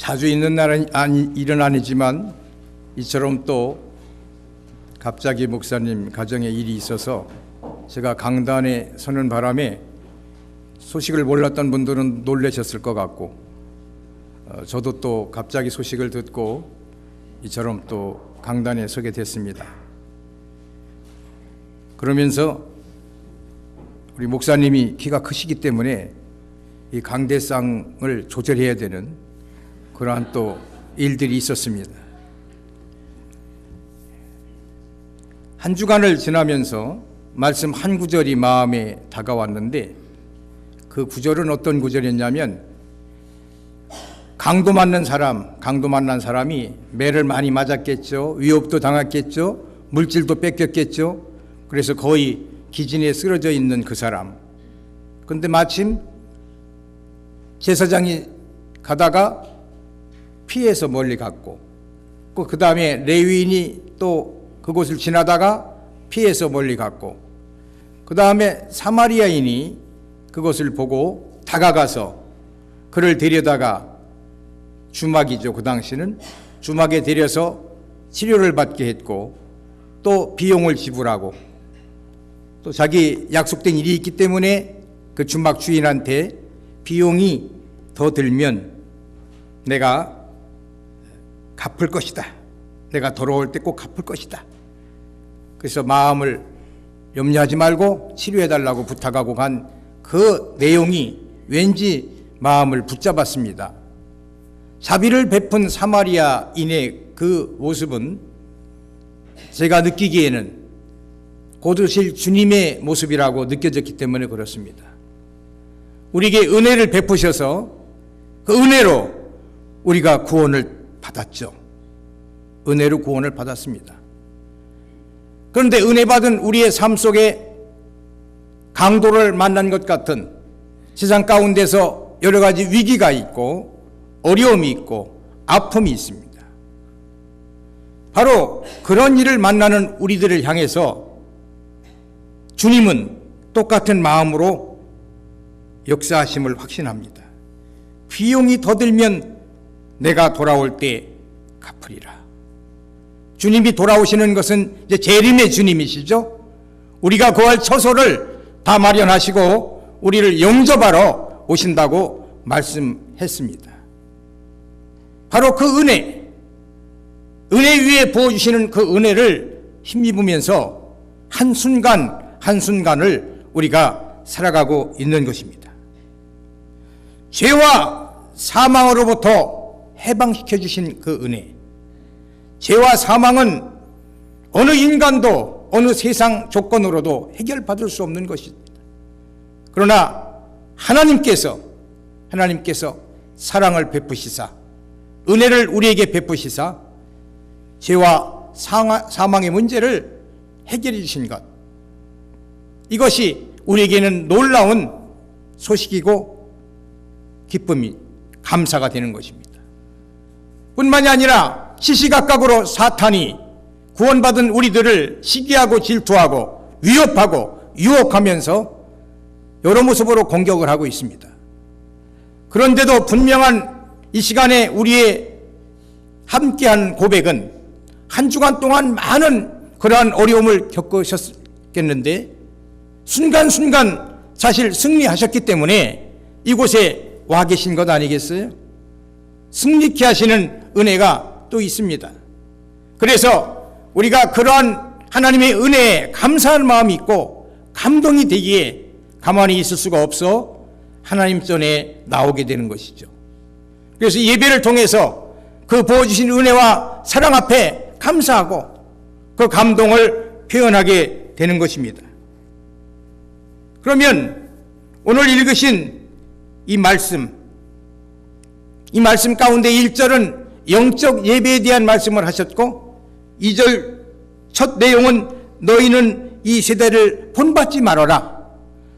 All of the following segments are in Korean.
자주 있는 날은 일은 아니지만 이처럼 또 갑자기 목사님 가정에 일이 있어서 제가 강단에 서는 바람에 소식을 몰랐던 분들은 놀라셨을 것 같고, 저도 또 갑자기 소식을 듣고 이처럼 또 강단에 서게 됐습니다. 그러면서 우리 목사님이 키가 크시기 때문에 이 강대상을 조절해야 되는 그러한 또 일들이 있었습니다. 한 주간을 지나면서 말씀 한 구절이 마음에 다가왔는데, 그 구절은 어떤 구절이었냐면, 강도 만난 사람이 매를 많이 맞았겠죠. 위협도 당했겠죠. 물질도 뺏겼겠죠. 그래서 거의 기진에 쓰러져 있는 그 사람. 그런데 마침 제사장이 가다가 피해서 멀리 갔고, 그 다음에 레위인이 또 그곳을 지나다가 피해서 멀리 갔고, 그 다음에 사마리아인이 그것을 보고 다가가서 그를 데려다가 주막이죠. 그 당시는 주막에 데려서 치료를 받게 했고, 또 비용을 지불하고, 또 자기 약속된 일이 있기 때문에 그 주막 주인한테 비용이 더 들면 내가 갚을 것이다. 내가 돌아올 때 꼭 갚을 것이다. 그래서 마음을 염려하지 말고 치료해달라고 부탁하고 간 그 내용이 왠지 마음을 붙잡았습니다. 자비를 베푼 사마리아인의 그 모습은 제가 느끼기에는 곧 오실 주님의 모습이라고 느껴졌기 때문에 그렇습니다. 우리에게 은혜를 베푸셔서 그 은혜로 우리가 구원을 받았죠. 은혜로 구원을 받았습니다. 그런데 은혜 받은 우리의 삶 속에 강도를 만난 것 같은 세상 가운데서 여러 가지 위기가 있고 어려움이 있고 아픔이 있습니다. 바로 그런 일을 만나는 우리들을 향해서 주님은 똑같은 마음으로 역사하심을 확신합니다. 비용이 더 들면 내가 돌아올 때 갚으리라. 주님이 돌아오시는 것은 이제 재림의 주님이시죠. 우리가 거할 처소를 다 마련하시고 우리를 영접하러 오신다고 말씀했습니다. 바로 그 은혜 위에 부어주시는 그 은혜를 힘입으면서 한순간을 우리가 살아가고 있는 것입니다. 죄와 사망으로부터 해방시켜 주신 그 은혜. 죄와 사망은 어느 인간도 어느 세상 조건으로도 해결받을 수 없는 것입니다. 그러나 하나님께서 사랑을 베푸시사 은혜를 우리에게 베푸시사 죄와 사망의 문제를 해결해 주신 것, 이것이 우리에게는 놀라운 소식이고 기쁨이 감사가 되는 것입니다. 뿐만이 아니라 시시각각으로 사탄이 구원받은 우리들을 시기하고 질투하고 위협하고 유혹하면서 여러 모습으로 공격을 하고 있습니다. 그런데도 분명한 이 시간에 우리의 함께한 고백은 한 주간 동안 많은 그러한 어려움을 겪으셨겠는데 순간순간 사실 승리하셨기 때문에 이곳에 와 계신 것 아니겠어요? 승리케 하시는 은혜가 또 있습니다. 그래서 우리가 그러한 하나님의 은혜에 감사한 마음이 있고 감동이 되기에 가만히 있을 수가 없어 하나님 전에 나오게 되는 것이죠. 그래서 예배를 통해서 그 부어주신 은혜와 사랑 앞에 감사하고 그 감동을 표현하게 되는 것입니다. 그러면 오늘 읽으신 이 말씀 가운데 1절은 영적 예배에 대한 말씀을 하셨고 2절 첫 내용은 너희는 이 세대를 본받지 말아라.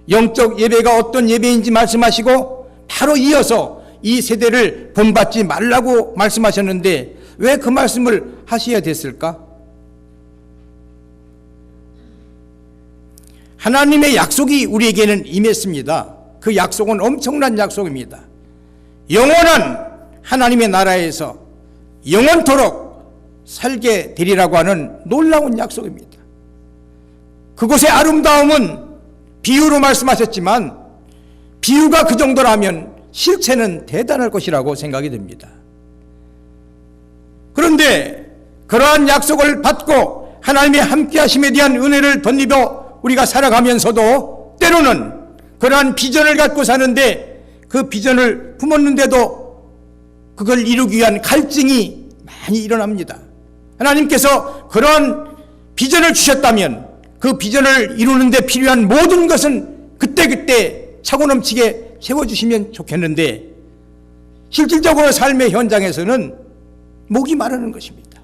영적 예배가 어떤 예배인지 말씀하시고 바로 이어서 이 세대를 본받지 말라고 말씀하셨는데 왜 그 말씀을 하셔야 됐을까? 하나님의 약속이 우리에게는 임했습니다. 그 약속은 엄청난 약속입니다. 영원한 하나님의 나라에서 영원토록 살게 되리라고 하는 놀라운 약속입니다. 그곳의 아름다움은 비유로 말씀하셨지만 비유가 그 정도라면 실체는 대단할 것이라고 생각이 됩니다. 그런데 그러한 약속을 받고 하나님의 함께하심에 대한 은혜를 덧입어 우리가 살아가면서도 때로는 그러한 비전을 갖고 사는데 그 비전을 품었는데도 그걸 이루기 위한 갈증이 많이 일어납니다. 하나님께서 그러한 비전을 주셨다면 그 비전을 이루는 데 필요한 모든 것은 그때그때 차고 넘치게 채워주시면 좋겠는데 실질적으로 삶의 현장에서는 목이 마르는 것입니다.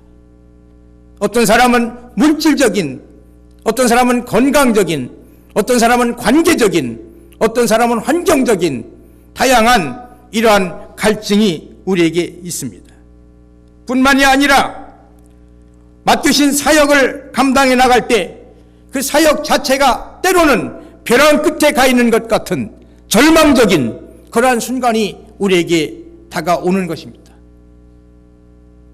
어떤 사람은 물질적인, 어떤 사람은 건강적인, 어떤 사람은 관계적인, 어떤 사람은 환경적인 다양한 이러한 갈증이 우리에게 있습니다. 뿐만이 아니라 맡기신 사역을 감당해 나갈 때 그 사역 자체가 때로는 벼랑 끝에 가 있는 것 같은 절망적인 그러한 순간이 우리에게 다가오는 것입니다.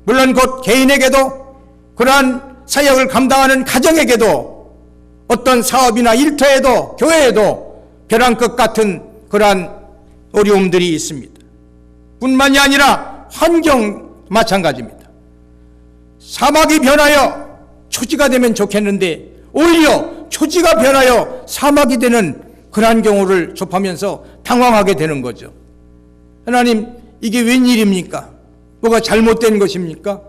물론 곧 개인에게도 그러한 사역을 감당하는 가정에게도 어떤 사업이나 일터에도 교회에도 벼랑 끝 같은 그러한 어려움들이 있습니다. 뿐만이 아니라 환경 마찬가지입니다. 사막이 변하여 초지가 되면 좋겠는데 오히려 초지가 변하여 사막이 되는 그러한 경우를 접하면서 당황하게 되는 거죠. 하나님, 이게 웬일입니까? 뭐가 잘못된 것입니까?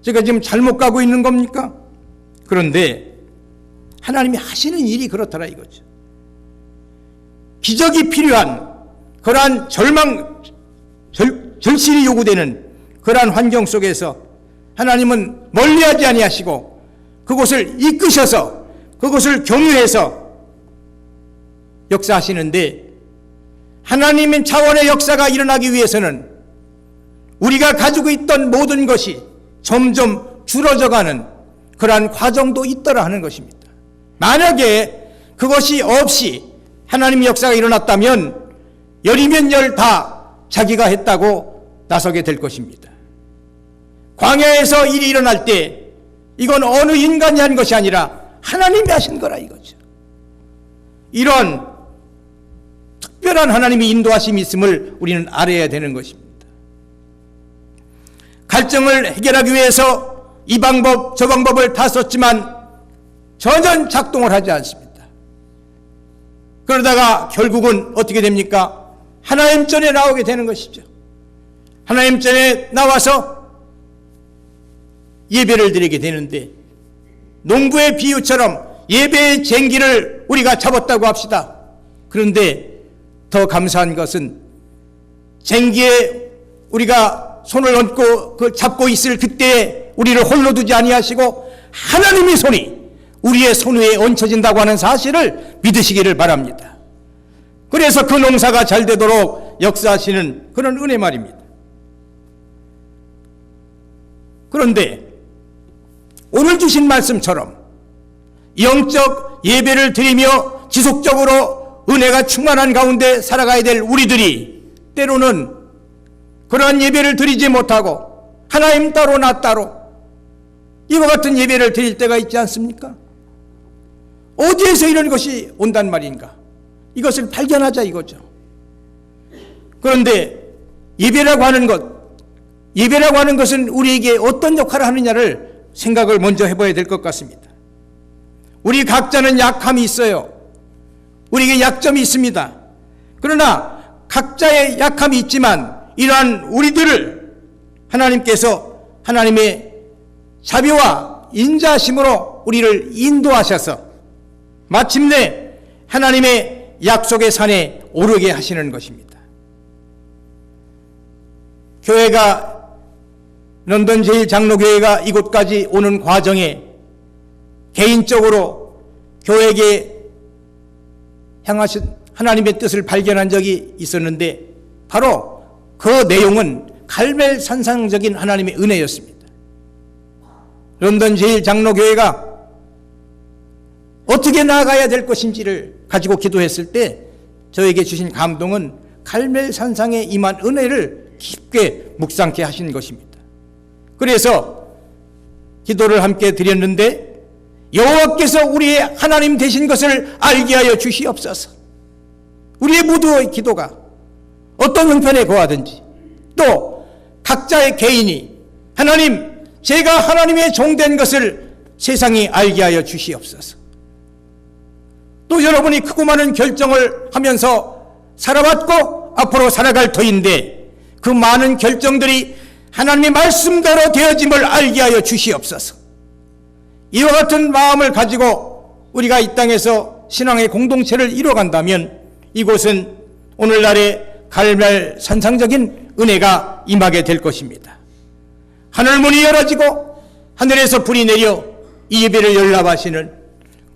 제가 지금 잘못 가고 있는 겁니까? 그런데 하나님이 하시는 일이 그렇더라 이거죠. 기적이 필요한 그러한 절실히 요구되는 그러한 환경 속에서 하나님은 멀리하지 아니하시고 그곳을 이끄셔서 그곳을 경유해서 역사하시는데 하나님의 차원의 역사가 일어나기 위해서는 우리가 가지고 있던 모든 것이 점점 줄어져가는 그러한 과정도 있더라 하는 것입니다. 만약에 그것이 없이 하나님의 역사가 일어났다면 열이면 열 다 자기가 했다고 나서게 될 것입니다. 광야에서 일이 일어날 때 이건 어느 인간이 한 것이 아니라 하나님이 하신 거라 이거죠. 이런 특별한 하나님의 인도하심이 있음을 우리는 알아야 되는 것입니다. 갈증을 해결하기 위해서 이 방법 저 방법을 다 썼지만 전혀 작동을 하지 않습니다. 그러다가 결국은 어떻게 됩니까? 하나님 전에 나오게 되는 것이죠. 하나님 전에 나와서 예배를 드리게 되는데 농부의 비유처럼 예배의 쟁기를 우리가 잡았다고 합시다. 그런데 더 감사한 것은 쟁기에 우리가 손을 얹고 그 잡고 있을 그때에 우리를 홀로 두지 아니하시고 하나님의 손이 우리의 손 위에 얹혀진다고 하는 사실을 믿으시기를 바랍니다. 그래서 그 농사가 잘 되도록 역사하시는 그런 은혜 말입니다. 그런데 오늘 주신 말씀처럼 영적 예배를 드리며 지속적으로 은혜가 충만한 가운데 살아가야 될 우리들이 때로는 그러한 예배를 드리지 못하고 하나님 따로 나 따로 이와 같은 예배를 드릴 때가 있지 않습니까? 어디에서 이런 것이 온단 말인가? 이것을 발견하자 이거죠. 그런데 예배라고 하는 것은 우리에게 어떤 역할을 하느냐를 생각을 먼저 해봐야 될 것 같습니다. 우리 각자는 약함이 있어요. 우리에게 약점이 있습니다. 그러나 각자의 약함이 있지만 이러한 우리들을 하나님께서 하나님의 자비와 인자하심으로 우리를 인도하셔서 마침내 하나님의 약속의 산에 오르게 하시는 것입니다. 교회가 런던 제1장로교회가 이곳까지 오는 과정에 개인적으로 교회에게 향하신 하나님의 뜻을 발견한 적이 있었는데 바로 그 내용은 갈멜산상적인 하나님의 은혜였습니다. 런던 제1장로교회가 어떻게 나아가야 될 것인지를 가지고 기도했을 때 저에게 주신 감동은 갈멜산상에 임한 은혜를 깊게 묵상케 하신 것입니다. 그래서 기도를 함께 드렸는데 여호와께서 우리의 하나님 되신 것을 알게 하여 주시옵소서. 우리의 모두의 기도가 어떤 형편에 거하든지 또 각자의 개인이 하나님, 제가 하나님의 종된 것을 세상이 알게 하여 주시옵소서. 또 여러분이 크고 많은 결정을 하면서 살아왔고 앞으로 살아갈 터인데 그 많은 결정들이 하나님의 말씀대로 되어짐을 알게 하여 주시옵소서. 이와 같은 마음을 가지고 우리가 이 땅에서 신앙의 공동체를 이뤄간다면 이곳은 오늘날의 갈멜산상적인 은혜가 임하게 될 것입니다. 하늘문이 열어지고 하늘에서 불이 내려 이 예배를 열납하시는,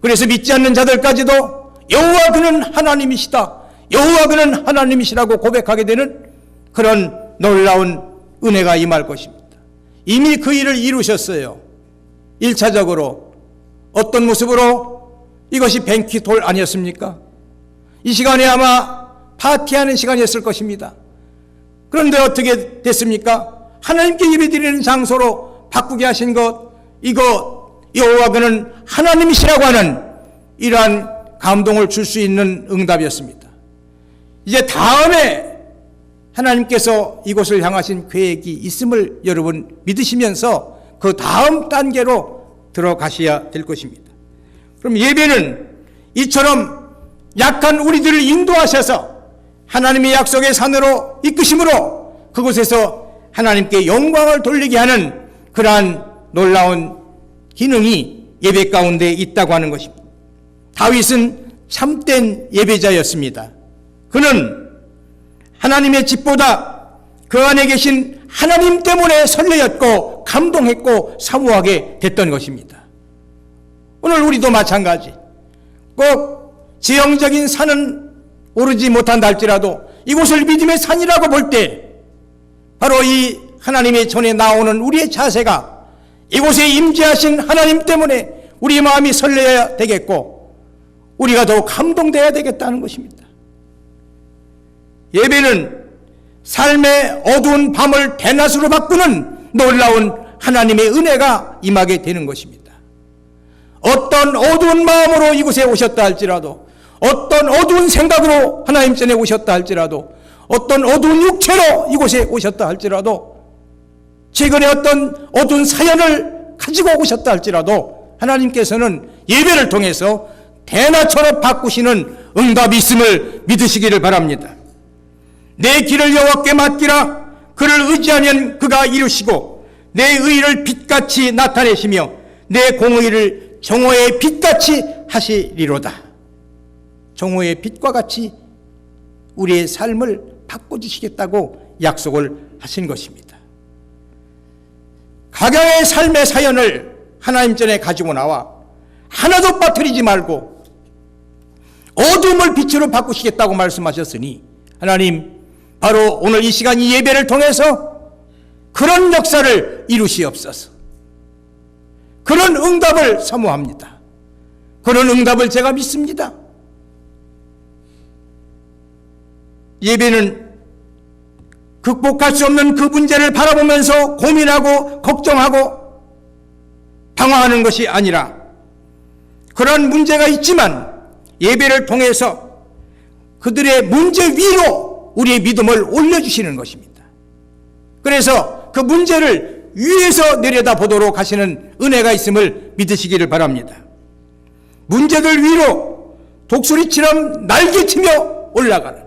그래서 믿지 않는 자들까지도 여호와 그는 하나님이시다, 여호와 그는 하나님이시라고 고백하게 되는 그런 놀라운 은혜가 임할 것입니다. 이미 그 일을 이루셨어요. 1차적으로 어떤 모습으로? 이것이 뱅퀴톨 아니었습니까? 이 시간에 아마 파티하는 시간이었을 것입니다. 그런데 어떻게 됐습니까? 하나님께 예배드리는 장소로 바꾸게 하신 것, 이거 여호와 그는 하나님이시라고 하는 이러한 감동을 줄 수 있는 응답이었습니다. 이제 다음에 하나님께서 이곳을 향하신 계획이 있음을 여러분 믿으시면서 그 다음 단계로 들어가셔야 될 것입니다. 그럼 예배는 이처럼 약한 우리들을 인도하셔서 하나님의 약속의 산으로 이끄심으로 그곳에서 하나님께 영광을 돌리게 하는 그러한 놀라운 기능이 예배 가운데 있다고 하는 것입니다. 다윗은 참된 예배자였습니다. 그는 하나님의 집보다 그 안에 계신 하나님 때문에 설레었고 감동했고 사모하게 됐던 것입니다. 오늘 우리도 마찬가지. 꼭 지형적인 산은 오르지 못한다 할지라도 이곳을 믿음의 산이라고 볼 때 바로 이 하나님의 전에 나오는 우리의 자세가 이곳에 임재하신 하나님 때문에 우리의 마음이 설레야 되겠고 우리가 더 감동돼야 되겠다는 것입니다. 예배는 삶의 어두운 밤을 대낮으로 바꾸는 놀라운 하나님의 은혜가 임하게 되는 것입니다. 어떤 어두운 마음으로 이곳에 오셨다 할지라도, 어떤 어두운 생각으로 하나님 전에 오셨다 할지라도, 어떤 어두운 육체로 이곳에 오셨다 할지라도, 최근에 어떤 어두운 사연을 가지고 오셨다 할지라도 하나님께서는 예배를 통해서 대낮처럼 바꾸시는 응답이 있음을 믿으시기를 바랍니다. 내 길을 여호와께 맡기라. 그를 의지하면 그가 이루시고 내 의를 빛같이 나타내시며 내 공의를 정오의 빛같이 하시리로다. 정오의 빛과 같이 우리의 삶을 바꿔주시겠다고 약속을 하신 것입니다. 각양의 삶의 사연을 하나님 전에 가지고 나와 하나도 빠뜨리지 말고 어둠을 빛으로 바꾸시겠다고 말씀하셨으니 하나님, 바로 오늘 이 시간 이 예배를 통해서 그런 역사를 이루시옵소서. 그런 응답을 사모합니다. 그런 응답을 제가 믿습니다. 예배는 극복할 수 없는 그 문제를 바라보면서 고민하고 걱정하고 방황하는 것이 아니라 그런 문제가 있지만 예배를 통해서 그들의 문제 위로 우리의 믿음을 올려주시는 것입니다. 그래서 그 문제를 위에서 내려다보도록 하시는 은혜가 있음을 믿으시기를 바랍니다. 문제들 위로 독수리처럼 날개치며 올라가는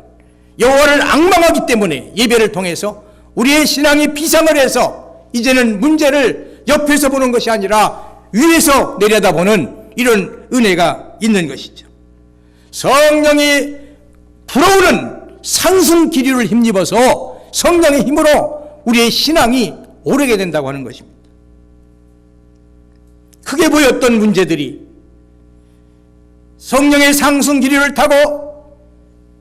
여호와를 앙망하기 때문에 예배를 통해서 우리의 신앙이 비상을 해서 이제는 문제를 옆에서 보는 것이 아니라 위에서 내려다보는 이런 은혜가 있는 것이죠. 성령이 불어오는 상승 기류를 힘입어서 성령의 힘으로 우리의 신앙이 오르게 된다고 하는 것입니다. 크게 보였던 문제들이 성령의 상승 기류를 타고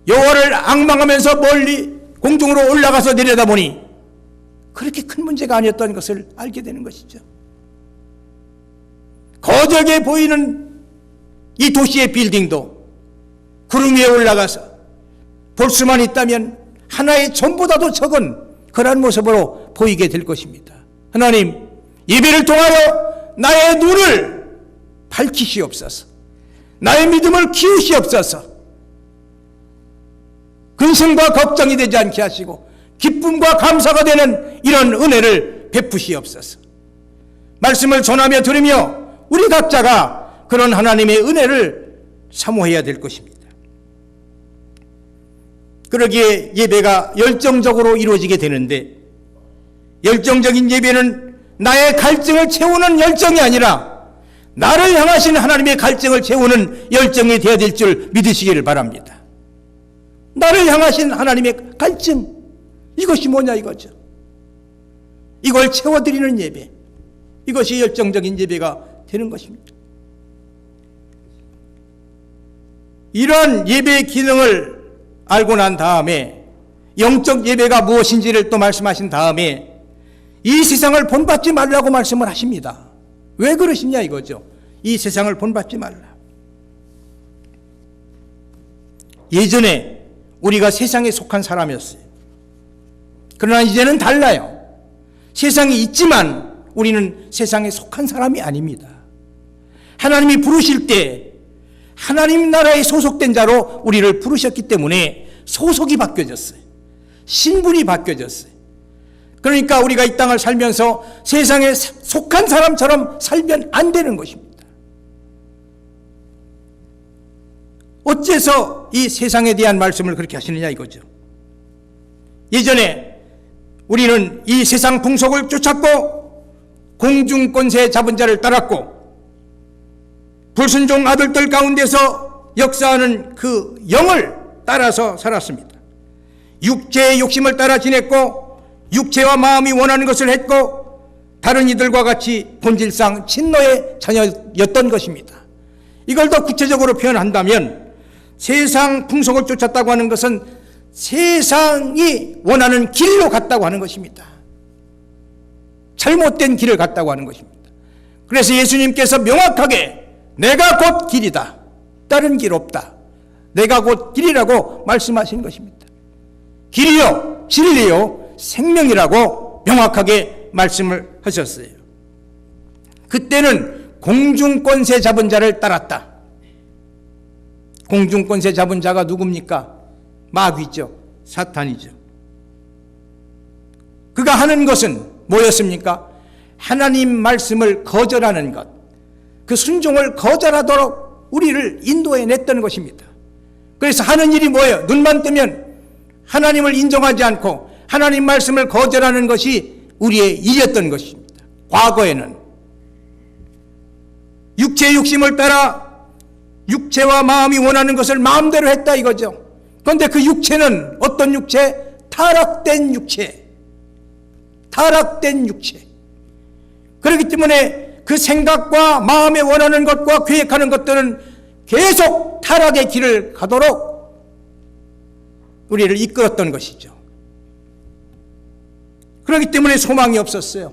여호와를 앙망하면서 멀리 공중으로 올라가서 내려다보니 그렇게 큰 문제가 아니었던 것을 알게 되는 것이죠. 거적에 보이는 이 도시의 빌딩도 구름 위에 올라가서 볼 수만 있다면 하나의 점보다도 적은 그런 모습으로 보이게 될 것입니다. 하나님, 예배를 통하여 나의 눈을 밝히시옵소서. 나의 믿음을 키우시옵소서. 근심과 걱정이 되지 않게 하시고 기쁨과 감사가 되는 이런 은혜를 베푸시옵소서. 말씀을 전하며 들으며 우리 각자가 그런 하나님의 은혜를 사모해야 될 것입니다. 그러기에 예배가 열정적으로 이루어지게 되는데, 열정적인 예배는 나의 갈증을 채우는 열정이 아니라 나를 향하신 하나님의 갈증을 채우는 열정이 되어야 될 줄 믿으시기를 바랍니다. 나를 향하신 하나님의 갈증, 이것이 뭐냐 이거죠. 이걸 채워드리는 예배, 이것이 열정적인 예배가 되는 것입니다. 이러한 예배의 기능을 알고 난 다음에 영적 예배가 무엇인지를 또 말씀하신 다음에 이 세상을 본받지 말라고 말씀을 하십니다. 왜 그러시냐 이거죠. 이 세상을 본받지 말라. 예전에 우리가 세상에 속한 사람이었어요. 그러나 이제는 달라요. 세상이 있지만 우리는 세상에 속한 사람이 아닙니다. 하나님이 부르실 때 하나님 나라에 소속된 자로 우리를 부르셨기 때문에 소속이 바뀌어졌어요. 신분이 바뀌어졌어요. 그러니까 우리가 이 땅을 살면서 세상에 속한 사람처럼 살면 안 되는 것입니다. 어째서 이 세상에 대한 말씀을 그렇게 하시느냐 이거죠. 예전에 우리는 이 세상 풍속을 쫓았고 공중권세 잡은 자를 따랐고 불순종 아들들 가운데서 역사하는 그 영을 따라서 살았습니다. 육체의 욕심을 따라 지냈고 육체와 마음이 원하는 것을 했고 다른 이들과 같이 본질상 진노의 자녀였던 것입니다. 이걸 더 구체적으로 표현한다면 세상 풍속을 쫓았다고 하는 것은 세상이 원하는 길로 갔다고 하는 것입니다. 잘못된 길을 갔다고 하는 것입니다. 그래서 예수님께서 명확하게 내가 곧 길이다, 다른 길 없다, 내가 곧 길이라고 말씀하신 것입니다. 길이요 진리요 생명이라고 명확하게 말씀을 하셨어요. 그때는 공중권세 잡은 자를 따랐다. 공중권세 잡은 자가 누굽니까? 마귀죠. 사탄이죠. 그가 하는 것은 뭐였습니까? 하나님 말씀을 거절하는 것, 그 순종을 거절하도록 우리를 인도해냈던 것입니다. 그래서 하는 일이 뭐예요? 눈만 뜨면 하나님을 인정하지 않고 하나님 말씀을 거절하는 것이 우리의 일이었던 것입니다. 과거에는 육체의 욕심을 따라 육체와 마음이 원하는 것을 마음대로 했다 이거죠. 그런데 그 육체는 어떤 육체? 타락된 육체. 타락된 육체. 그렇기 때문에 그 생각과 마음에 원하는 것과 계획하는 것들은 계속 타락의 길을 가도록 우리를 이끌었던 것이죠. 그렇기 때문에 소망이 없었어요.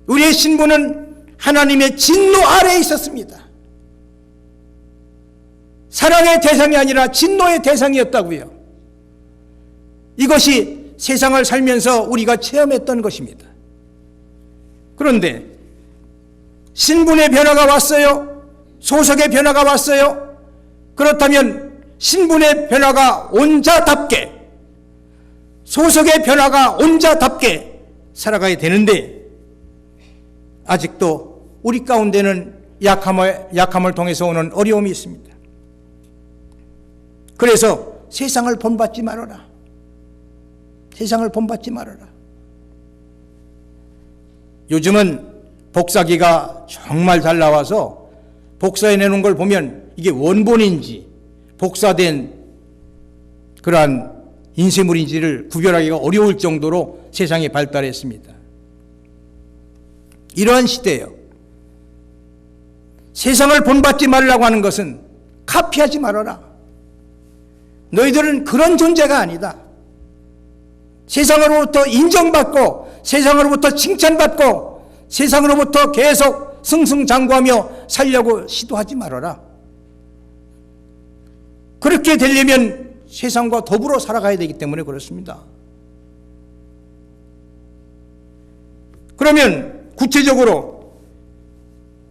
우리의 신분은 하나님의 진노 아래에 있었습니다. 사랑의 대상이 아니라 진노의 대상이었다고요. 이것이 세상을 살면서 우리가 체험했던 것입니다. 그런데 신분의 변화가 왔어요. 소속의 변화가 왔어요. 그렇다면 신분의 변화가 온 자답게, 소속의 변화가 온 자답게 살아가야 되는데 아직도 우리 가운데는 약함을 통해서 오는 어려움이 있습니다. 그래서 세상을 본받지 말아라. 세상을 본받지 말아라. 요즘은 복사기가 정말 잘 나와서 복사해내는 걸 보면 이게 원본인지 복사된 그러한 인쇄물인지를 구별하기가 어려울 정도로 세상이 발달했습니다. 이러한 시대예요. 세상을 본받지 말라고 하는 것은 카피하지 말아라. 너희들은 그런 존재가 아니다. 세상으로부터 인정받고 세상으로부터 칭찬받고 세상으로부터 계속 승승장구하며 살려고 시도하지 말아라. 그렇게 되려면 세상과 더불어 살아가야 되기 때문에 그렇습니다. 그러면 구체적으로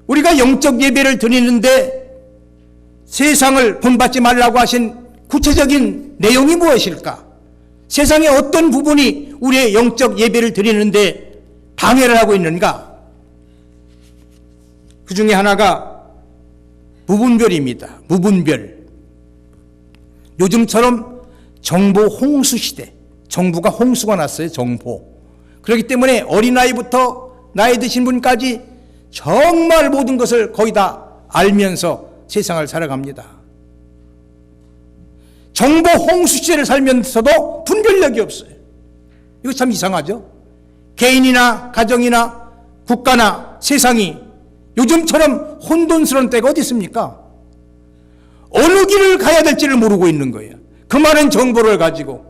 우리가 영적 예배를 드리는데 세상을 본받지 말라고 하신 구체적인 내용이 무엇일까? 세상의 어떤 부분이 우리의 영적 예배를 드리는데 방해를 하고 있는가? 그 중에 하나가 무분별입니다. 무분별. 요즘처럼 정보 홍수 시대, 정부가 홍수가 났어요. 정보. 그렇기 때문에 어린아이부터 나이 드신 분까지 정말 모든 것을 거의 다 알면서 세상을 살아갑니다. 정보 홍수 시대를 살면서도 분별력이 없어요. 이거 참 이상하죠? 개인이나 가정이나 국가나 세상이 요즘처럼 혼돈스러운 때가 어디 있습니까? 어느 길을 가야 될지를 모르고 있는 거예요. 그 많은 정보를 가지고.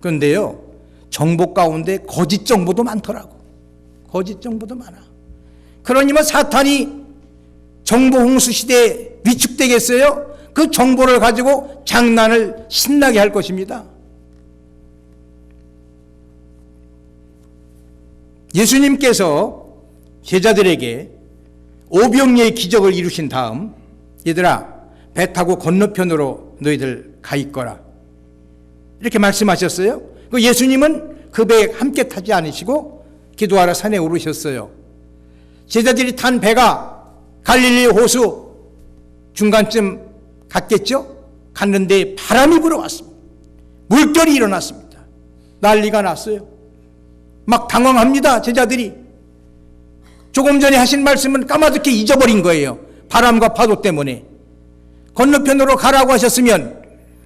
그런데요, 정보 가운데 거짓 정보도 많더라고. 거짓 정보도 많아. 그러니까 사탄이 정보 홍수 시대에 위축되겠어요? 그 정보를 가지고 장난을 신나게 할 것입니다. 예수님께서 제자들에게 오병이어의 기적을 이루신 다음, 얘들아 배 타고 건너편으로 너희들 가 있거라, 이렇게 말씀하셨어요. 그 예수님은 그 배에 함께 타지 않으시고 기도하러 산에 오르셨어요. 제자들이 탄 배가 갈릴리 호수 중간쯤 갔겠죠? 갔는데 바람이 불어왔습니다. 물결이 일어났습니다. 난리가 났어요. 막 당황합니다. 제자들이. 조금 전에 하신 말씀은 까마득히 잊어버린 거예요. 바람과 파도 때문에. 건너편으로 가라고 하셨으면,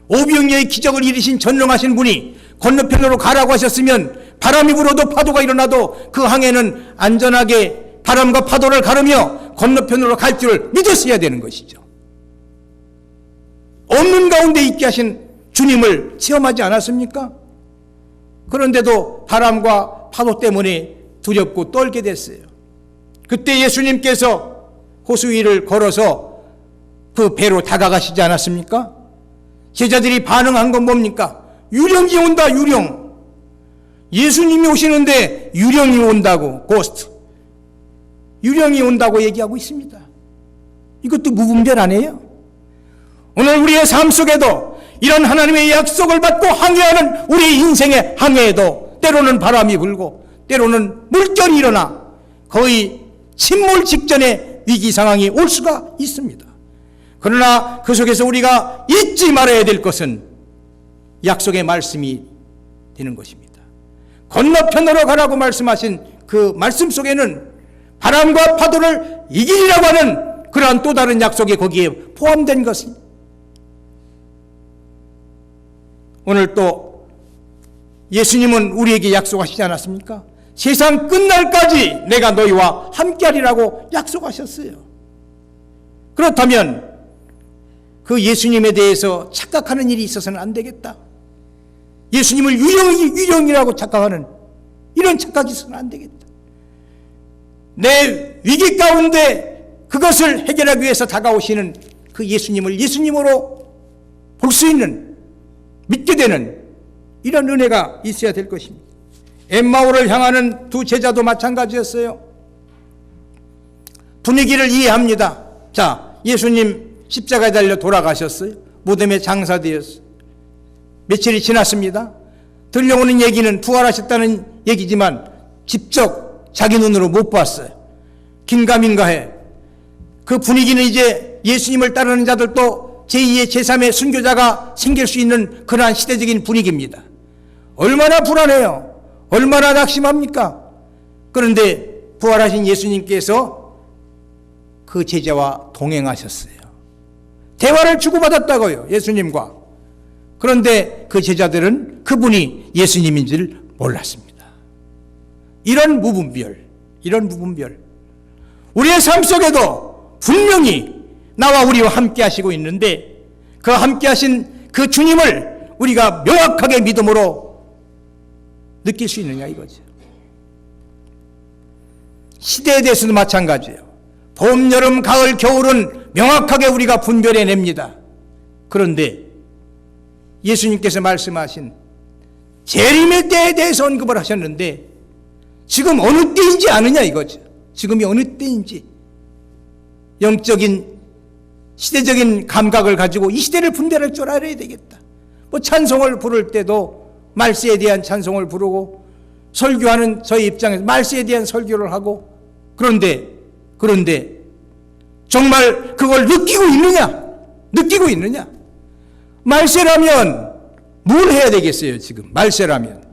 오병이어의 기적을 이루신 전능하신 분이 건너편으로 가라고 하셨으면 바람이 불어도 파도가 일어나도 그 항해는 안전하게 바람과 파도를 가르며 건너편으로 갈 줄을 믿었어야 되는 것이죠. 없는 가운데 있게 하신 주님을 체험하지 않았습니까? 그런데도 바람과 파도 때문에 두렵고 떨게 됐어요. 그때 예수님께서 호수 위를 걸어서 그 배로 다가가시지 않았습니까? 제자들이 반응한 건 뭡니까? 유령이 온다, 유령. 예수님이 오시는데 유령이 온다고, 고스트. 유령이 온다고 얘기하고 있습니다. 이것도 무분별 아니에요? 오늘 우리의 삶 속에도 이런 하나님의 약속을 받고 항해하는 우리 인생의 항해에도 때로는 바람이 불고 때로는 물결이 일어나 거의 침몰 직전의 위기 상황이 올 수가 있습니다. 그러나 그 속에서 우리가 잊지 말아야 될 것은 약속의 말씀이 되는 것입니다. 건너편으로 가라고 말씀하신 그 말씀 속에는 바람과 파도를 이기리라고 하는 그러한 또 다른 약속이 거기에 포함된 것입니다. 오늘 또 예수님은 우리에게 약속하시지 않았습니까? 세상 끝날까지 내가 너희와 함께하리라고 약속하셨어요. 그렇다면 그 예수님에 대해서 착각하는 일이 있어서는 안 되겠다. 예수님을 유령이라고 착각하는 이런 착각이 있어서는 안 되겠다. 내 위기 가운데 그것을 해결하기 위해서 다가오시는 그 예수님을 예수님으로 볼 수 있는, 믿게 되는 이런 은혜가 있어야 될 것입니다. 엠마오를 향하는 두 제자도 마찬가지였어요. 분위기를 이해합니다. 자, 예수님 십자가에 달려 돌아가셨어요. 무덤에 장사되었어요. 며칠이 지났습니다. 들려오는 얘기는 부활하셨다는 얘기지만 직접 자기 눈으로 못 봤어요. 긴가민가해. 그 분위기는 이제 예수님을 따르는 자들도 제2의 제3의 순교자가 생길 수 있는 그러한 시대적인 분위기입니다. 얼마나 불안해요. 얼마나 낙심합니까? 그런데 부활하신 예수님께서 그 제자와 동행하셨어요. 대화를 주고받았다고요, 예수님과. 그런데 그 제자들은 그분이 예수님인 줄 몰랐습니다. 이런 무분별. 우리의 삶 속에도 분명히 나와 우리와 함께 하시고 있는데 그 함께 하신 그 주님을 우리가 명확하게 믿음으로 느낄 수 있느냐 이거죠. 시대에 대해서도 마찬가지예요. 봄, 여름, 가을, 겨울은 명확하게 우리가 분별해냅니다. 그런데 예수님께서 말씀하신 재림의 때에 대해서 언급을 하셨는데 지금 어느 때인지 아느냐 이거죠. 지금이 어느 때인지 영적인 시대적인 감각을 가지고 이 시대를 분별할 줄 알아야 되겠다. 뭐 찬송을 부를 때도 말세에 대한 찬송을 부르고 설교하는 저희 입장에서 말세에 대한 설교를 하고 그런데 정말 그걸 느끼고 있느냐? 말세라면 뭘 해야 되겠어요? 지금 말세라면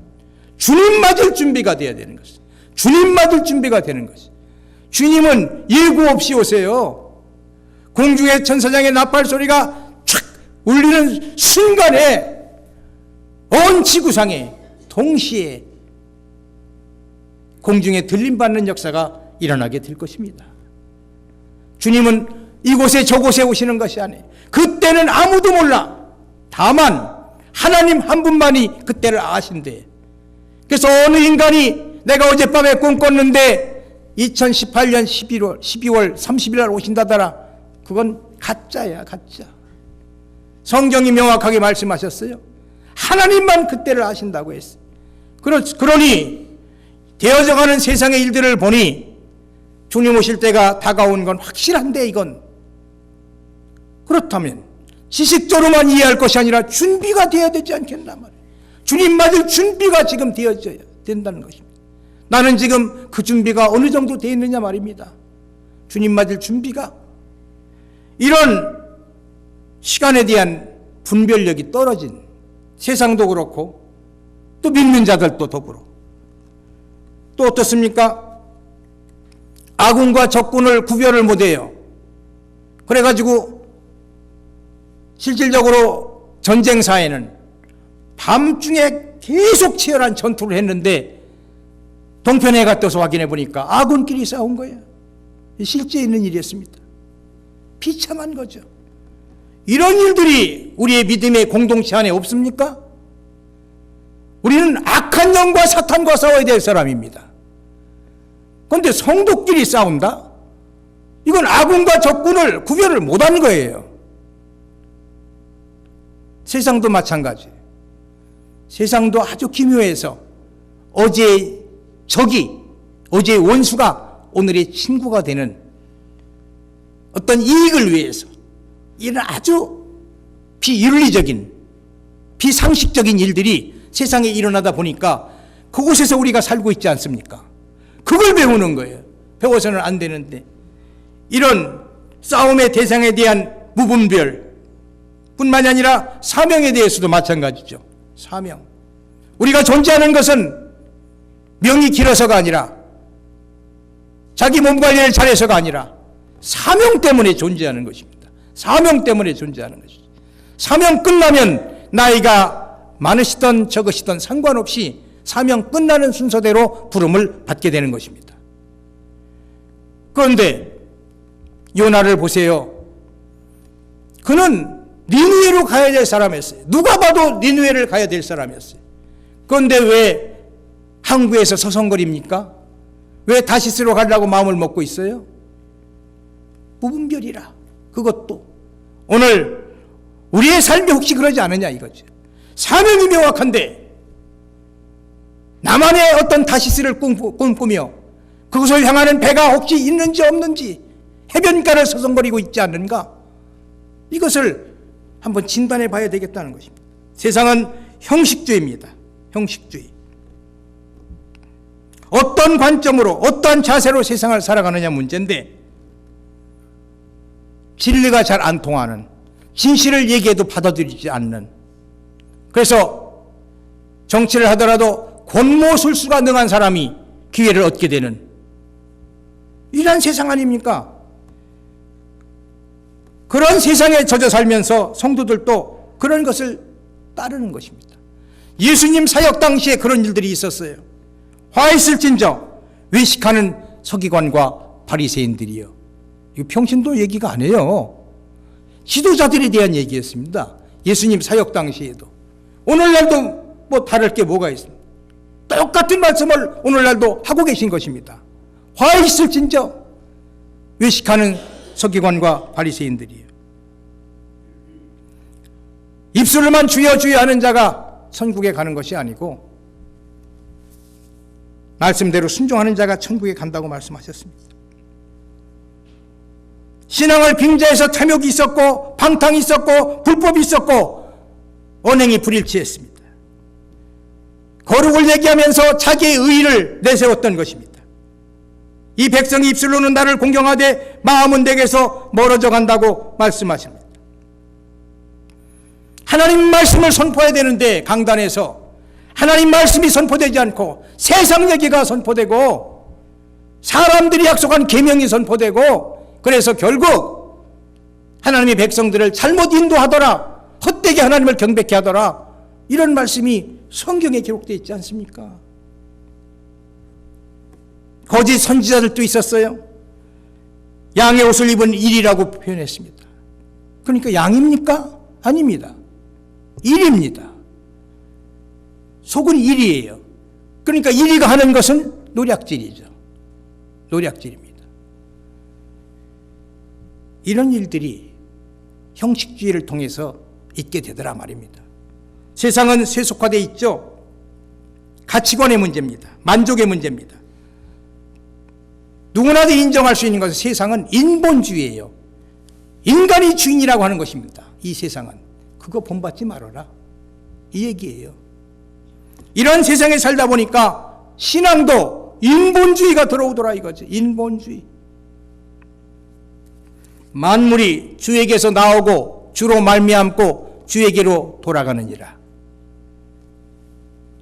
주님 맞을 준비가 돼야 되는 것이죠. 주님 맞을 준비가 되는 것이죠. 주님은 예고 없이 오세요. 공중의 천사장의 나팔 소리가 촥 울리는 순간에 온 지구상에 동시에 공중에 들림받는 역사가 일어나게 될 것입니다. 주님은 이곳에 저곳에 오시는 것이 아니에요. 그때는 아무도 몰라. 다만 하나님 한 분만이 그때를 아신대. 그래서 어느 인간이 내가 어젯밤에 꿈꿨는데 2018년 12월 30일 날 오신다더라. 그건 가짜야, 가짜. 성경이 명확하게 말씀하셨어요. 하나님만 그때를 아신다고 했어요. 그러니 되어져가는 세상의 일들을 보니 주님 오실 때가 다가온 건 확실한데 이건 그렇다면 지식적으로만 이해할 것이 아니라 준비가 되어야 되지 않겠나 말이에요. 주님 맞을 준비가 지금 되어져야 된다는 것입니다. 나는 지금 그 준비가 어느 정도 되어 있느냐 말입니다. 주님 맞을 준비가 이런 시간에 대한 분별력이 떨어진 세상도 그렇고 또 믿는 자들도 더불어 또 어떻습니까? 아군과 적군을 구별을 못해요. 그래가지고 실질적으로 전쟁사에는 밤중에 계속 치열한 전투를 했는데 동편에 갔다서 확인해 보니까 아군끼리 싸운 거예요. 실제 있는 일이었습니다. 비참한 거죠. 이런 일들이 우리의 믿음의 공동체 안에 없습니까? 우리는 악한 영과 사탄과 싸워야 될 사람입니다. 그런데 성도끼리 싸운다? 이건 아군과 적군을 구별을 못한 거예요. 세상도 마찬가지예요. 세상도 아주 기묘해서 어제의 적이, 어제의 원수가 오늘의 친구가 되는 어떤 이익을 위해서 이런 아주 비윤리적인, 비상식적인 일들이 세상에 일어나다 보니까 그곳에서 우리가 살고 있지 않습니까? 그걸 배우는 거예요. 배워서는 안 되는데 이런 싸움의 대상에 대한 무분별 뿐만이 아니라 사명에 대해서도 마찬가지죠. 사명. 우리가 존재하는 것은 명이 길어서가 아니라 자기 몸 관리를 잘해서가 아니라 사명 때문에 존재하는 것입니다. 사명 때문에 존재하는 것이죠. 사명 끝나면 나이가 많으시던 적으시던 상관없이 사명 끝나는 순서대로 부름을 받게 되는 것입니다. 그런데 요나를 보세요. 그는 니느웨로 가야 될 사람이었어요. 누가 봐도 니느웨를 가야 될 사람이었어요. 그런데 왜 항구에서 서성거립니까? 왜 다시스로 가려고 마음을 먹고 있어요? 무분별이라. 그것도 오늘 우리의 삶이 혹시 그러지 않느냐 이거죠. 사명이 명확한데 나만의 어떤 다시스를 꿈꾸며 그것을 향하는 배가 혹시 있는지 없는지 해변가를 서성거리고 있지 않는가? 이것을 한번 진단해 봐야 되겠다는 것입니다. 세상은 형식주의입니다. 형식주의. 어떤 관점으로 어떠한 자세로 세상을 살아가느냐 문제인데 진리가 잘 안 통하는, 진실을 얘기해도 받아들이지 않는, 그래서 정치를 하더라도 권모술수가 능한 사람이 기회를 얻게 되는 이런 세상 아닙니까? 그런 세상에 젖어 살면서 성도들도 그런 것을 따르는 것입니다. 예수님 사역 당시에 그런 일들이 있었어요. 화 있을진저 외식하는 서기관과 바리새인들이요. 이거 평신도 얘기가 아니에요. 지도자들에 대한 얘기였습니다. 예수님 사역 당시에도. 오늘날도 뭐 다를 게 뭐가 있습니까? 똑같은 말씀을 오늘날도 하고 계신 것입니다. 화 있을진저 외식하는 서기관과 바리새인들이에요. 입술로만 주여 주여 하는 자가 천국에 가는 것이 아니고 말씀대로 순종하는 자가 천국에 간다고 말씀하셨습니다. 신앙을 빙자해서 탐욕이 있었고 방탕이 있었고 불법이 있었고 언행이 불일치했습니다. 거룩을 얘기하면서 자기의 의의를 내세웠던 것입니다. 이 백성이 입술로는 나를 공경하되 마음은 내게서 멀어져 간다고 말씀하십니다. 하나님 말씀을 선포해야 되는데 강단에서 하나님 말씀이 선포되지 않고 세상 얘기가 선포되고 사람들이 약속한 계명이 선포되고 그래서 결국 하나님의 백성들을 잘못 인도하더라, 헛되게 하나님을 경배케 하더라, 이런 말씀이 성경에 기록되어 있지 않습니까? 거짓 선지자들도 있었어요. 양의 옷을 입은 일이라고 표현했습니다. 그러니까 양입니까? 아닙니다. 일입니다. 속은 일이에요. 그러니까 일이가 하는 것은 노략질이죠. 노략질입니다. 이런 일들이 형식주의를 통해서 있게 되더라 말입니다. 세상은 세속화되어 있죠. 가치관의 문제입니다. 만족의 문제입니다. 누구나도 인정할 수 있는 것은 세상은 인본주의예요. 인간이 주인이라고 하는 것입니다. 이 세상은. 그거 본받지 말아라, 이 얘기예요. 이런 세상에 살다 보니까 신앙도 인본주의가 들어오더라 이거지. 인본주의. 만물이 주에게서 나오고 주로 말미암고 주에게로 돌아가느니라.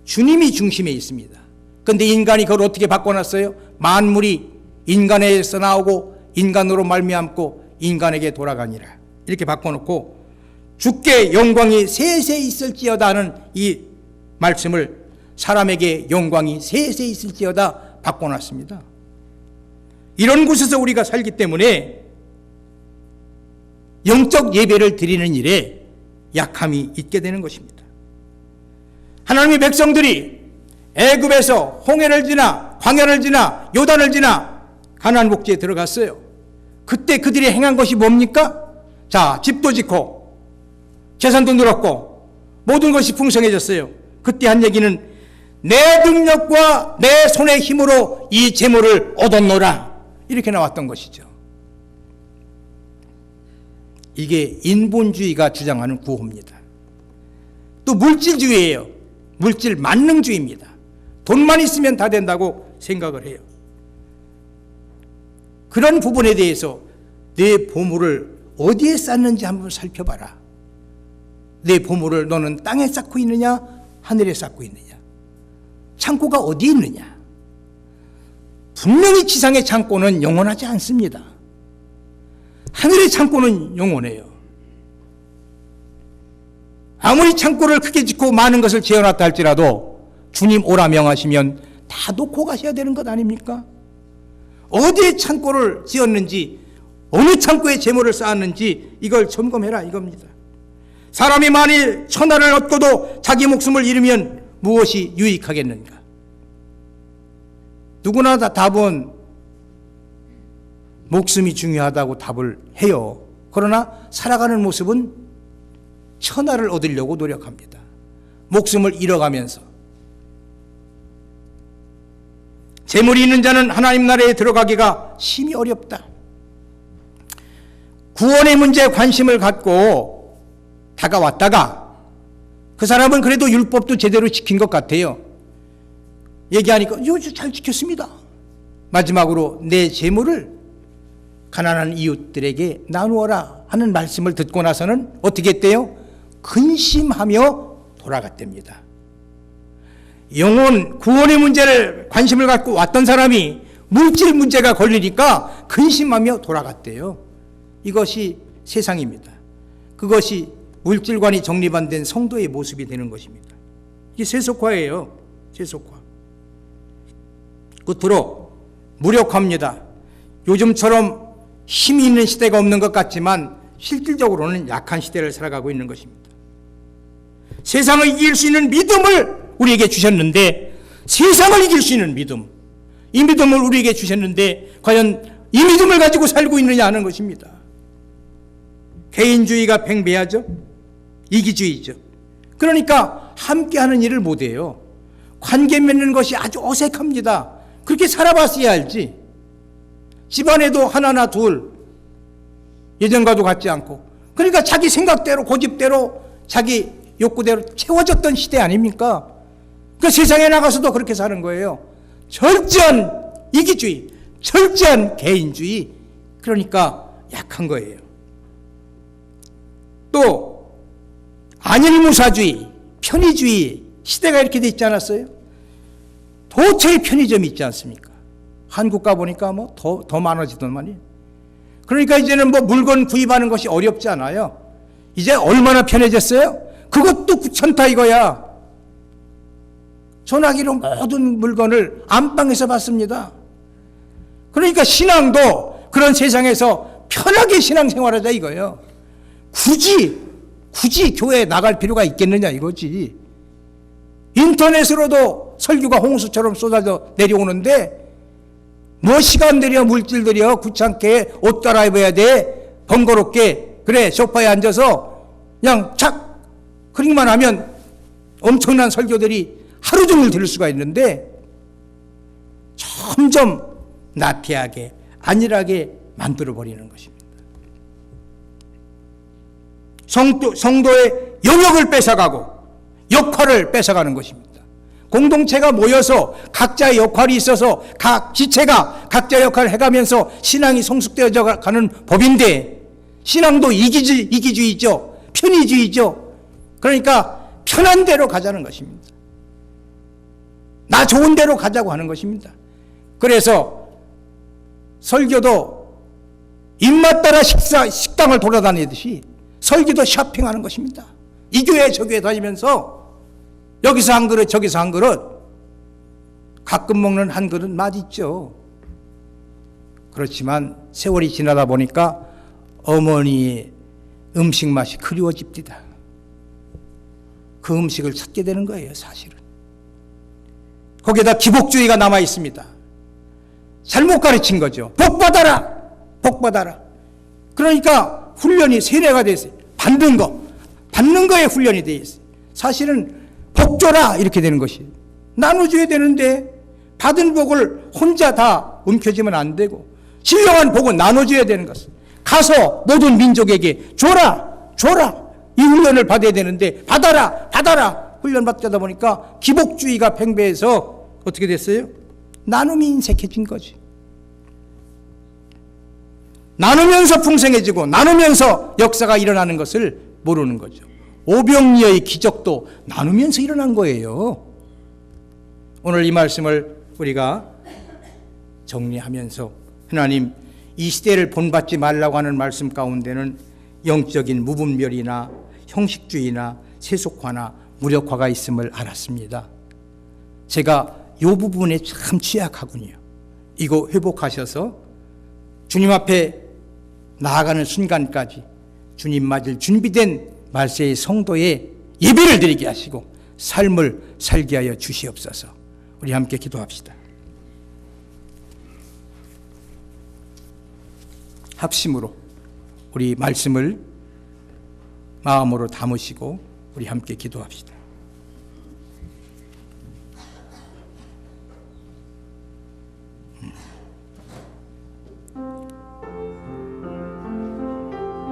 주님이 중심에 있습니다. 그런데 인간이 그걸 어떻게 바꿔놨어요? 만물이 인간에서 나오고 인간으로 말미암고 인간에게 돌아가니라, 이렇게 바꿔놓고 주께 영광이 세세 있을지어다 하는 이 말씀을 사람에게 영광이 세세 있을지어다 바꿔놨습니다. 이런 곳에서 우리가 살기 때문에 영적 예배를 드리는 일에 약함이 있게 되는 것입니다. 하나님의 백성들이 애굽에서 홍해를 지나 광야를 지나 요단을 지나 가나안 복지에 들어갔어요. 그때 그들이 행한 것이 뭡니까? 자, 집도 짓고 재산도 늘었고 모든 것이 풍성해졌어요. 그때 한 얘기는 내 능력과 내 손의 힘으로 이 재물을 얻었노라, 이렇게 나왔던 것이죠. 이게 인본주의가 주장하는 구호입니다. 또 물질주의예요. 물질 만능주의입니다. 돈만 있으면 다 된다고 생각을 해요. 그런 부분에 대해서 내 보물을 어디에 쌓는지 한번 살펴봐라. 내 보물을 너는 땅에 쌓고 있느냐 하늘에 쌓고 있느냐, 창고가 어디 있느냐. 분명히 지상의 창고는 영원하지 않습니다. 하늘의 창고는 영원해요. 아무리 창고를 크게 짓고 많은 것을 지어놨다 할지라도 주님 오라 명하시면 다 놓고 가셔야 되는 것 아닙니까? 어디에 창고를 지었는지, 어느 창고에 재물을 쌓았는지 이걸 점검해라 이겁니다. 사람이 만일 천하를 얻고도 자기 목숨을 잃으면 무엇이 유익하겠는가? 누구나 다 답은 목숨이 중요하다고 답을 해요. 그러나 살아가는 모습은 천하를 얻으려고 노력합니다. 목숨을 잃어가면서. 재물이 있는 자는 하나님 나라에 들어가기가 심히 어렵다. 구원의 문제에 관심을 갖고 다가왔다가 그 사람은 그래도 율법도 제대로 지킨 것 같아요. 얘기하니까 잘 지켰습니다. 마지막으로 내 재물을 가난한 이웃들에게 나누어라 하는 말씀을 듣고 나서는 어떻게 했대요? 근심하며 돌아갔답니다. 영혼, 구원의 문제를 관심을 갖고 왔던 사람이 물질 문제가 걸리니까 근심하며 돌아갔대요. 이것이 세상입니다. 그것이 물질관이 정립 안 된 성도의 모습이 되는 것입니다. 이게 세속화예요. 세속화. 끝으로 무력화입니다. 요즘처럼 힘이 있는 시대가 없는 것 같지만 실질적으로는 약한 시대를 살아가고 있는 것입니다. 세상을 이길 수 있는 믿음을 우리에게 주셨는데, 세상을 이길 수 있는 믿음, 이 믿음을 우리에게 주셨는데 과연 이 믿음을 가지고 살고 있느냐 하는 것입니다. 개인주의가 팽배하죠. 이기주의죠. 그러니까 함께하는 일을 못해요. 관계 맺는 것이 아주 어색합니다. 그렇게 살아봤어야 알지. 집안에도 하나나 둘, 예전과도 같지 않고. 그러니까 자기 생각대로 고집대로 자기 욕구대로 채워졌던 시대 아닙니까? 그 세상에 나가서도 그렇게 사는 거예요. 철저한 이기주의, 철저한 개인주의. 그러니까 약한 거예요. 또 안일무사주의, 편의주의 시대가 이렇게 돼 있지 않았어요? 도처에 편의점이 있지 않습니까? 한국 가보니까 뭐 더 많아지더만요. 그러니까 이제는 뭐 물건 구입하는 것이 어렵지 않아요. 이제 얼마나 편해졌어요? 그것도 귀찮다 이거야. 전화기로 모든 물건을 안방에서 받습니다. 그러니까 신앙도 그런 세상에서 편하게 신앙생활하자 이거예요. 굳이 교회에 나갈 필요가 있겠느냐 이거지. 인터넷으로도 설교가 홍수처럼 쏟아져 내려오는데 뭐 시간 들여 물질 들여 귀찮게 옷 갈아입어야 돼. 번거롭게. 그래 소파에 앉아서 그냥 착 클릭만 하면 엄청난 설교들이 하루 종일 들을 수가 있는데 점점 나태하게 안일하게 만들어버리는 것입니다. 성도의 영역을 뺏어가고 역할을 뺏어가는 것입니다. 공동체가 모여서 각자의 역할이 있어서 각 지체가 각자의 역할을 해가면서 신앙이 성숙되어져 가는 법인데 신앙도 이기주의죠. 편의주의죠. 그러니까 편한 대로 가자는 것입니다. 나 좋은 대로 가자고 하는 것입니다. 그래서 설교도 입맛 따라 식당을 돌아다니듯이 설교도 쇼핑하는 것입니다. 이 교회 저 교회 다니면서 여기서 한 그릇 저기서 한 그릇 가끔 먹는 한 그릇 맛있죠. 그렇지만 세월이 지나다 보니까 어머니의 음식 맛이 그리워집니다. 그 음식을 찾게 되는 거예요 사실은. 거기에다 기복주의가 남아 있습니다. 잘못 가르친 거죠. 복 받아라. 그러니까 훈련이 세뇌가 돼 있어요. 받는 거에 훈련이 돼 있어요. 사실은 복 줘라 이렇게 되는 것이 나눠줘야 되는데 받은 복을 혼자 다 움켜쥐면 안 되고 신령한 복은 나눠줘야 되는 것을 가서 모든 민족에게 줘라 이 훈련을 받아야 되는데 받아라 훈련 받다 보니까 기복주의가 팽배해서 어떻게 됐어요? 나눔이 인색해진 거지. 나누면서 풍성해지고 나누면서 역사가 일어나는 것을 모르는 거죠. 오병이어의 기적도 나누면서 일어난 거예요. 오늘 이 말씀을 우리가 정리하면서 하나님 이 시대를 본받지 말라고 하는 말씀 가운데는 영적인 무분별이나 형식주의나 세속화나 무력화가 있음을 알았습니다. 제가 이 부분에 참 취약하군요. 이거 회복하셔서 주님 앞에 나아가는 순간까지 주님 맞을 준비된 말세의 성도의 예배를 드리게 하시고 삶을 살게 하여 주시옵소서. 우리 함께 기도합시다. 합심으로 우리 말씀을 마음으로 담으시고 우리 함께 기도합시다.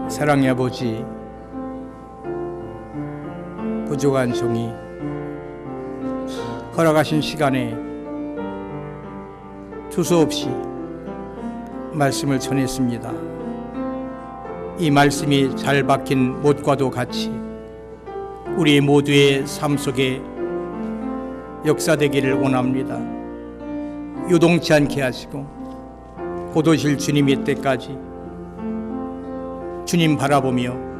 사랑의 아버지, 부족한 종이 걸어가신 시간에 두서없이 말씀을 전했습니다. 이 말씀이 잘 박힌 못과도 같이 우리 모두의 삶 속에 역사되기를 원합니다. 요동치 않게 하시고 곧 오실 주님의 때까지 주님 바라보며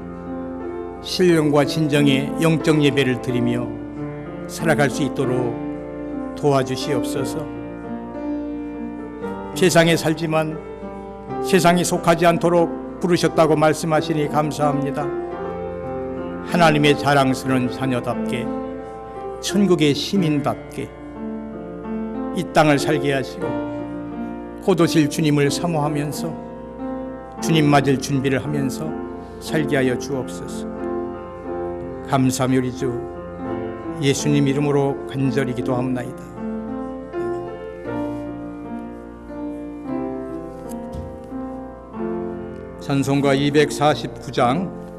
신령과 진정의 영적 예배를 드리며 살아갈 수 있도록 도와주시옵소서. 세상에 살지만 세상에 속하지 않도록 부르셨다고 말씀하시니 감사합니다. 하나님의 자랑스러운 자녀답게 천국의 시민답게 이 땅을 살게 하시고 곧 오실 주님을 사모하면서 주님 맞을 준비를 하면서 살게 하여 주옵소서. 감사하며 우리 주 예수님 이름으로 간절히 기도하옵나이다. 찬송가 249장